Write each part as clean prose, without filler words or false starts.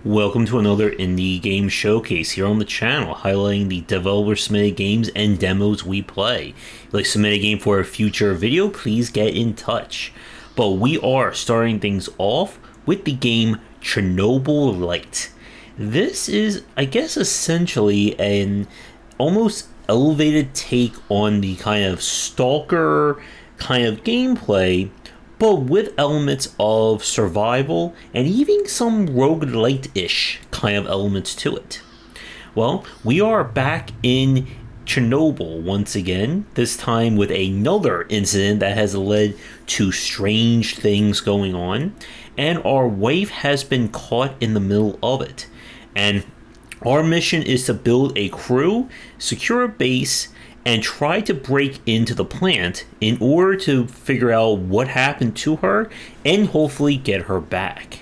Welcome to another indie game showcase here on the channel, highlighting the developer submitted games and demos we play. If you'd like to submit a game for a future video, please get in touch. But we are starting things off with the game Chernobylite. This is, I guess, essentially an almost elevated take on the kind of stalker kind of gameplay, but with elements of survival and even some roguelite-ish kind of elements to it. Well, we are back in Chernobyl once again, this time with another incident that has led to strange things going on, and our wife has been caught in the middle of it. And our mission is to build a crew, secure a base, and try to break into the plant in order to figure out what happened to her and hopefully get her back.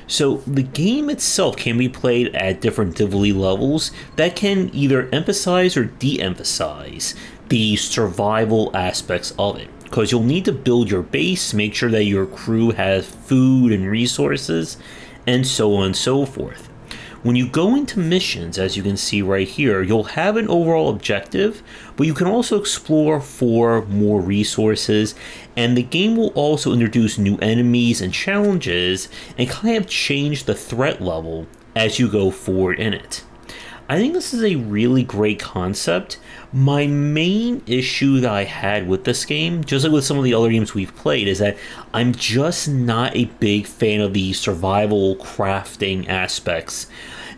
So the game itself can be played at different difficulty levels that can either emphasize or de-emphasize the survival aspects of it, because you'll need to build your base, make sure that your crew has food and resources, and so on and so forth. When you go into missions, as you can see right here, you'll have an overall objective, but you can also explore for more resources, and the game will also introduce new enemies and challenges and kind of change the threat level as you go forward in it. I think this is a really great concept. My main issue that I had with this game, just like with some of the other games we've played, is that I'm just not a big fan of the survival crafting aspects.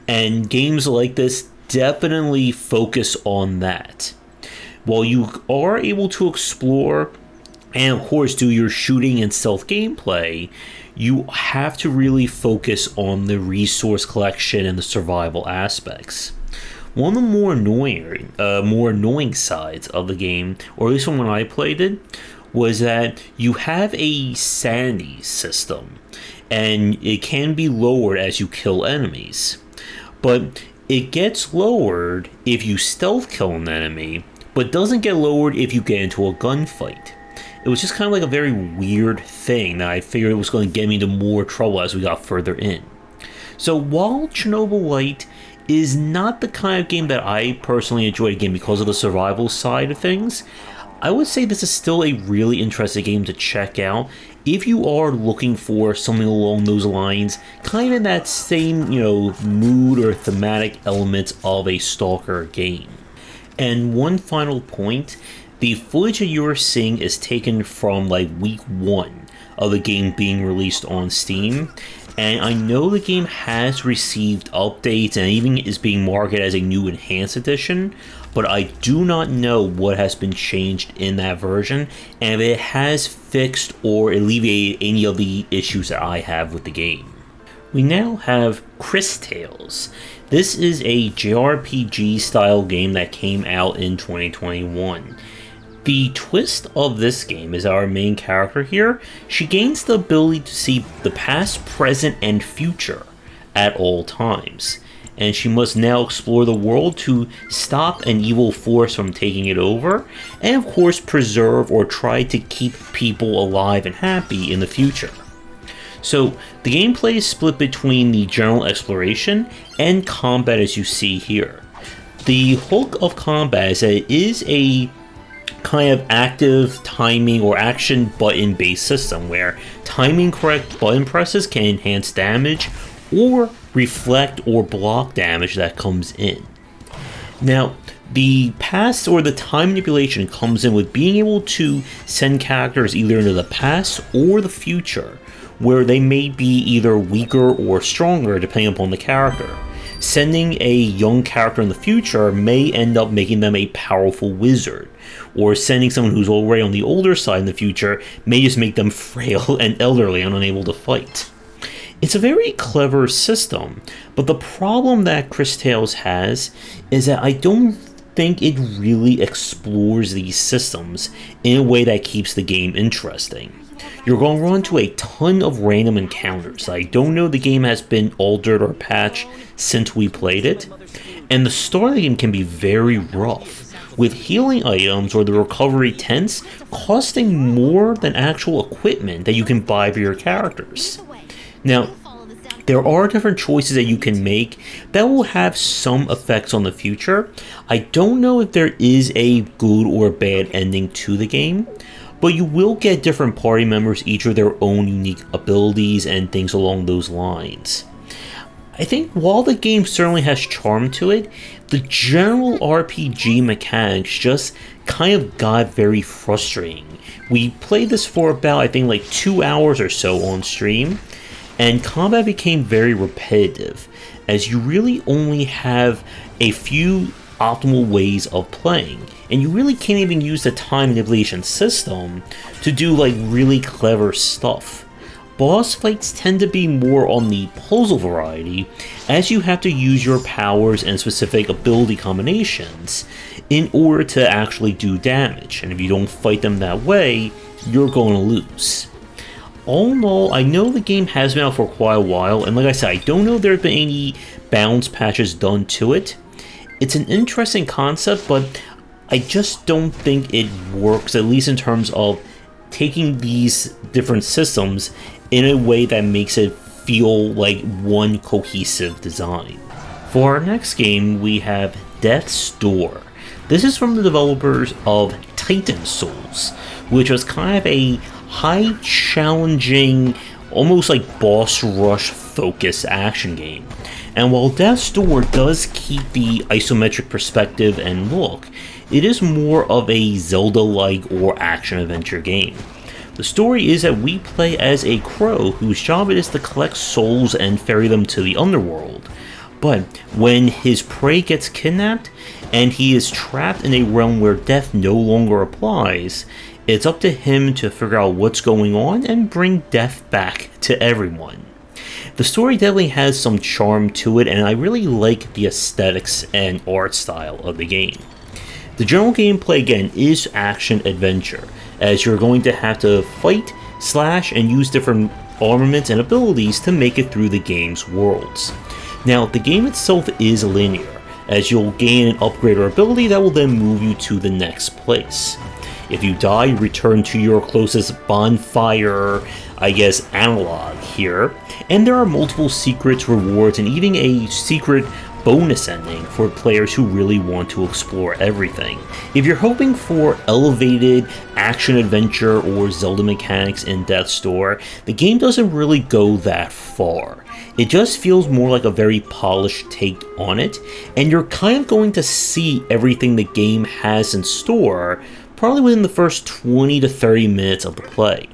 And games like this definitely focus on that. While you are able to explore and of course do your shooting and stealth gameplay, you have to really focus on the resource collection and the survival aspects. One of the more annoying sides of the game, or at least from when I played it, was that you have a sanity system, and it can be lowered as you kill enemies. But it gets lowered if you stealth kill an enemy, but doesn't get lowered if you get into a gunfight. It was just kind of like a very weird thing that I figured was going to get me into more trouble as we got further in. So while Chernobylite is not the kind of game that I personally enjoyed, again because of the survival side of things, I would say this is still a really interesting game to check out if you are looking for something along those lines, kind of in that same, mood or thematic elements of a stalker game. And one final point, the footage that you are seeing is taken from like week 1 of the game being released on Steam. And I know the game has received updates and even is being marketed as a new enhanced edition, but I do not know what has been changed in that version and if it has fixed or alleviated any of the issues that I have with the game. We now have Cristales. This is a JRPG style game that came out in 2021. The twist of this game is our main character here. She gains the ability to see the past, present, and future at all times. And she must now explore the world to stop an evil force from taking it over, and of course preserve or try to keep people alive and happy in the future. So the gameplay is split between the general exploration and combat as you see here. The hook of combat is that it is a kind of active timing or action button based system where timing correct button presses can enhance damage or reflect or block damage that comes in. Now, the past or the time manipulation comes in with being able to send characters either into the past or the future, where they may be either weaker or stronger depending upon the character. Sending a young character in the future may end up making them a powerful wizard, or sending someone who's already on the older side in the future may just make them frail and elderly and unable to fight. It's a very clever system, but the problem that Cristales has is that I don't think it really explores these systems in a way that keeps the game interesting. You're going to run into a ton of random encounters. I don't know if the game has been altered or patched since we played it, and the start of the game can be very rough, with healing items or the recovery tents costing more than actual equipment that you can buy for your characters. Now, There are different choices that you can make that will have some effects on the future. I don't know if there is a good or bad ending to the game, but you will get different party members, each with their own unique abilities and things along those lines. I think while the game certainly has charm to it, the general RPG mechanics just kind of got very frustrating. We played this for about, I think, like 2 hours or so on stream, and combat became very repetitive, as you really only have a few optimal ways of playing, and you really can't even use the time manipulation system to do like really clever stuff. Boss fights tend to be more on the puzzle variety, as you have to use your powers and specific ability combinations in order to actually do damage, and if you don't fight them that way, you're going to lose. All in all, I know the game has been out for quite a while, and like I said, I don't know if there have been any balance patches done to it. It's an interesting concept, but I just don't think it works, at least in terms of taking these different systems in a way that makes it feel like one cohesive design. For our next game, we have Death's Door. This is from the developers of Titan Souls, which was kind of a high challenging, almost like boss rush focused action game. And while Death's Door does keep the isometric perspective and look, it is more of a Zelda-like or action-adventure game. The story is that we play as a crow whose job it is to collect souls and ferry them to the underworld. But when his prey gets kidnapped and he is trapped in a realm where death no longer applies, it's up to him to figure out what's going on and bring death back to everyone. The story definitely has some charm to it, and I really like the aesthetics and art style of the game. The general gameplay again is action-adventure, as you're going to have to fight, slash, and use different armaments and abilities to make it through the game's worlds. Now, the game itself is linear, as you'll gain an upgrade or ability that will then move you to the next place. If you die, you return to your closest bonfire, I guess, analog here, and there are multiple secrets, rewards, and even a secret bonus ending for players who really want to explore everything. If you're hoping for elevated action-adventure or Zelda mechanics in Death's Door, the game doesn't really go that far. It just feels more like a very polished take on it, and you're kind of going to see everything the game has in store probably within the first 20 to 30 minutes of the play.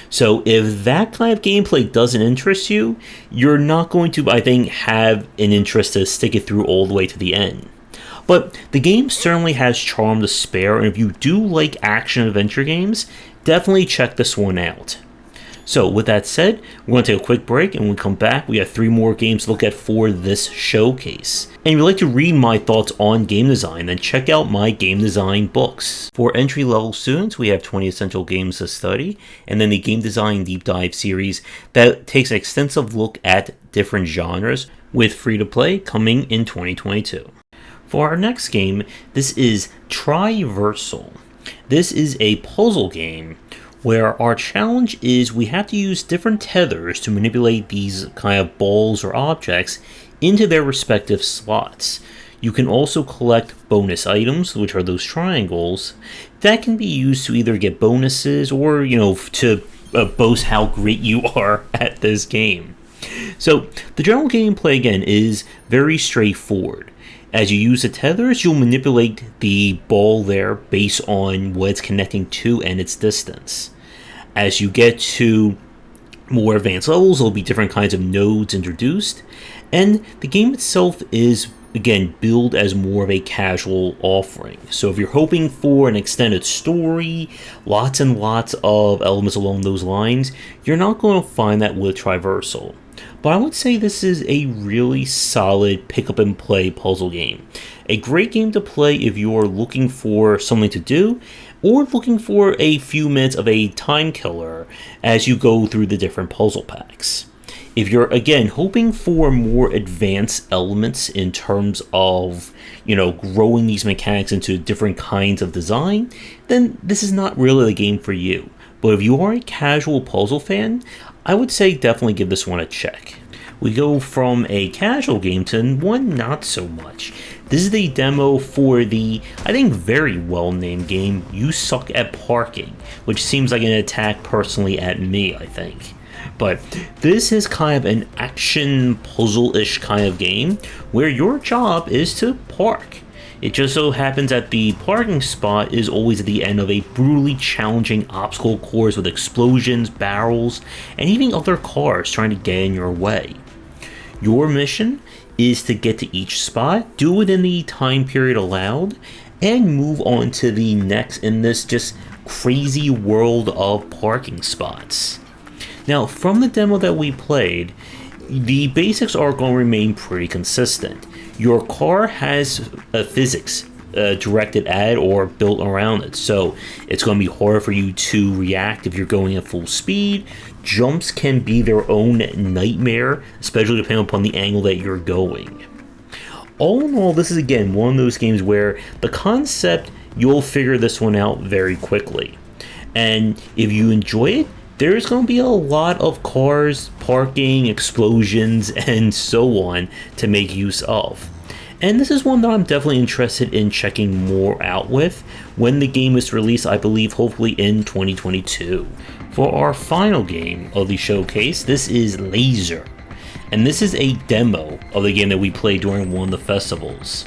So if that kind of gameplay doesn't interest you, you're not going to, I think, have an interest to stick it through all the way to the end. But the game certainly has charm to spare, and if you do like action-adventure games, definitely check this one out. So with that said, we're going to take a quick break, and when we come back, we have 3 more games to look at for this showcase. And if you'd like to read my thoughts on game design, then check out my game design books. For entry-level students, we have 20 essential games to study, and then the Game Design Deep Dive series that takes an extensive look at different genres, with free-to-play coming in 2022. For our next game, this is Triversal. This is a puzzle game where our challenge is we have to use different tethers to manipulate these kind of balls or objects into their respective slots. You can also collect bonus items, which are those triangles, that can be used to either get bonuses or, to boast how great you are at this game. So, the general gameplay again is very straightforward. As you use the tethers, you'll manipulate the ball there based on what it's connecting to and its distance. As you get to more advanced levels, there'll be different kinds of nodes introduced, and the game itself is, again, billed as more of a casual offering. So if you're hoping for an extended story, lots and lots of elements along those lines, you're not going to find that with Triversal. But I would say this is a really solid pick-up-and-play puzzle game. A great game to play if you're looking for something to do, or looking for a few minutes of a time killer as you go through the different puzzle packs. If you're, again, hoping for more advanced elements in terms of, growing these mechanics into different kinds of design, then this is not really the game for you. But if you are a casual puzzle fan, I would say definitely give this one a check. we go from a casual game to one not so much. This is the demo for the, I think, very well-named game, You Suck at Parking, which seems like an attack personally at me, I think. But this is kind of an action puzzle-ish kind of game where your job is to park. It just so happens that the parking spot is always at the end of a brutally challenging obstacle course with explosions, barrels, and even other cars trying to get in your way. Your mission is to get to each spot, do it within the time period allowed, and move on to the next in this just crazy world of parking spots. Now, from the demo that we played, the basics are going to remain pretty consistent. Your car has a physics directed at or built around it, so it's going to be hard for you to react if you're going at full speed. Jumps can be their own nightmare, especially depending upon the angle that you're going. All in all, this is again one of those games where the concept, you'll figure this one out very quickly. And if you enjoy it, there's going to be a lot of cars, parking, explosions, and so on to make use of. And this is one that I'm definitely interested in checking more out with when the game is released, I believe, hopefully in 2022. For our final game of the showcase, this is Lazr. And this is a demo of the game that we played during one of the festivals.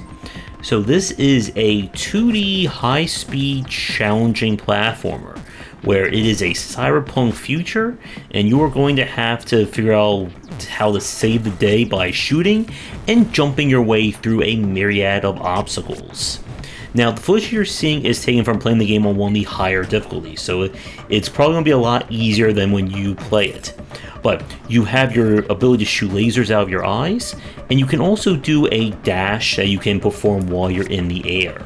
So this is a 2D high-speed challenging platformer where it is a cyberpunk future and you are going to have to figure out how to save the day by shooting and jumping your way through a myriad of obstacles. Now, the footage you're seeing is taken from playing the game on one of the higher difficulties, so it's probably going to be a lot easier than when you play it. But you have your ability to shoot lasers out of your eyes, and you can also do a dash that you can perform while you're in the air.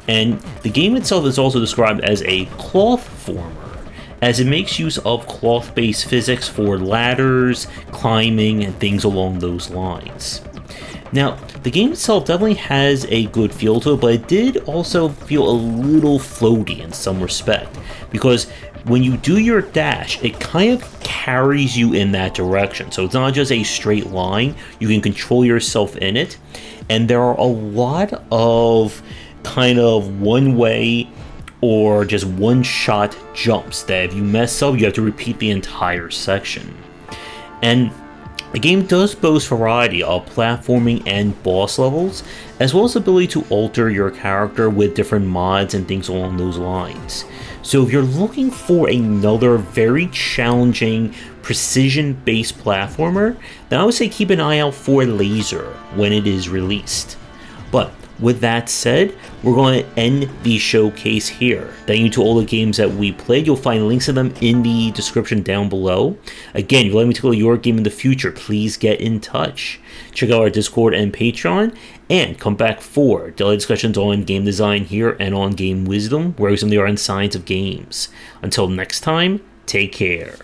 And the game itself is also described as a cloth former, as it makes use of cloth-based physics for ladders, climbing, and things along those lines. Now, the game itself definitely has a good feel to it, but it did also feel a little floaty in some respect, because when you do your dash, it kind of carries you in that direction. So it's not just a straight line, you can control yourself in it, and there are a lot of kind of one-way or just one-shot jumps that if you mess up, you have to repeat the entire section. And the game does boast variety of platforming and boss levels, as well as the ability to alter your character with different mods and things along those lines. So if you're looking for another very challenging, precision-based platformer, then I would say keep an eye out for Lazr when it is released. But with that said, we're going to end the showcase here. Thank you to all the games that we played. You'll find links to them in the description down below. Again, if you'd like me to play your game in the future, please get in touch. Check out our Discord and Patreon, and come back for daily discussions on game design here and on game wisdom, where we are in science of games. Until next time, take care.